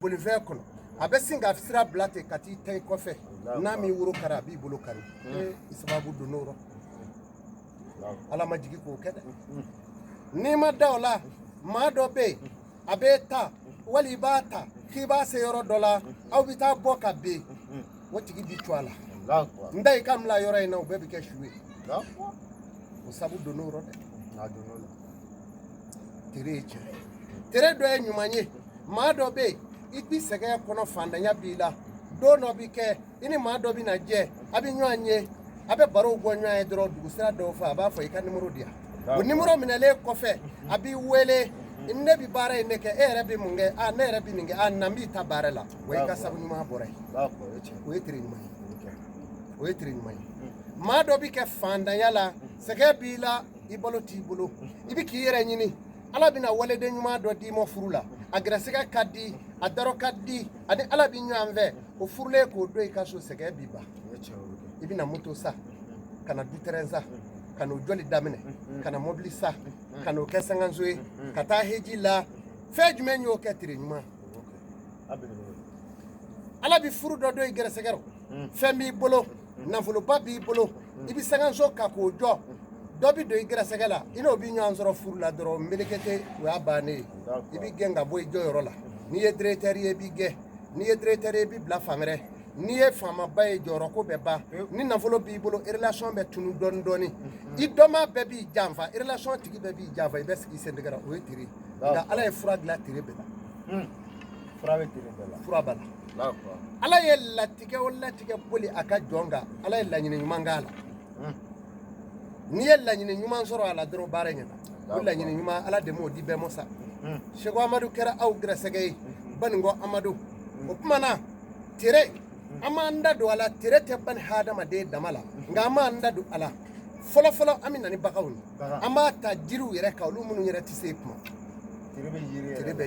bolifɛ kɔnɔ a bɛ sin ka sira bila ten ka t'i ta i kɔfɛ n'a min woro kari a b'i bolo kari i sababu don n'o rɔ ala ma jigi k'o kɛ dɛ n'i ma da o la maa dɔ bɛ yen a b'e ta wali i b'a ta k'i b'a se yɔrɔ dɔ la aw bɛ taa bɔ ka ben o tigi bi to a la n da i ka bila yɔrɔ in na o bɛɛ bɛ kɛ su ye o sabu don n'o rɔ dɛ tere ye tiɲɛ tere dɔ ye ɲuman ye maa dɔ bɛ yen i b'i sɛgɛn kɔnɔ fantanya b'i la don dɔ bi kɛ i ni maa dɔ bɛ na jɛ a bɛ ɲɔgɔn ye a bɛ barow bɔ ɲɔgɔn ye dɔrɔn dugu sira dɔw fɛ a b'a fɔ i ka nimoro di yan o nimoro minɛlen kɔfɛ a b'i wele ne bɛ baara in ne kɛ e yɛrɛ bɛ mun kɛ ne yɛrɛ bɛ nin kɛ na n b'i ta baara la wa i ka sabu ɲuman bɔra yen o ye tere ɲuman ye o ye tere ɲuman ye maa dɔ bɛ kɛ fantanya la sɛgɛn b'i la i balo t'i bolo i bɛ k'i yɛrɛ ɲini ala bɛna waleden ɲuman dɔ d'i ma furu la a gɛrɛsɛgɛ ka di a daro ka di ani ala bɛ ɲɔgɔn fɛ o furulen k'o don i ka so sɛgɛn b'i ban i bɛna moto sa ka na dutɛrɛn sa ka n'o jɔli daminɛ ka na mobili sa ka n'o kɛ sanganso ye ka taa heji la fɛn jumɛn y'o kɛ tere ɲuman ala bɛ furu dɔ don i gɛrɛsɛgɛ rɔ fɛn b'i bolo nafoloba b'i bolo i bɛ sanganso ka k'o jɔ dɔ bɛ don i gɛrɛsɛgɛ la i n'o bɛ ɲɔgɔn sɔrɔ furu la dɔrɔn melekete o y'a bannen ye i bɛ gɛn ka bɔ i jɔyɔrɔ la n'i ye directeur ye i b'i gɛn n'i ye directeur ye i bɛ bila fan wɛrɛ n'i ye faamaba ye jɔyɔrɔ ko bɛ ban ni nafolo b'i bolo relation bɛ tunu dɔɔni dɔɔni i dɔnma bɛɛ b'i janfa relation tigi bɛɛ b'i janfa i bɛ sigi sen tigɛ o ye tere nka ala ye fura dilan tere bɛɛ la fura bɛ tere bɛɛ la fura b'a la ala ye latigɛ o latigɛ boli a ka jɔn kan ala ye laɲini ɲuman k'a la n'i ye laɲini ɲuman sɔrɔ a la dɔrɔn baara ɲɛna o laɲini ɲuman ala de m'o di bɛɛ ma sa Cheiko Amadou kɛra aw gɛrɛsɛgɛ ye baninko Amadou o tuma na tere an b'an da don a la tere tɛ bani hadamaden dama la nka an b'an da don a la fɔlɔ fɔlɔ an bɛ na ni baganw ye an b'a ta jiriw yɛrɛ kan olu minnu yɛrɛ tɛ se kuma tere bɛ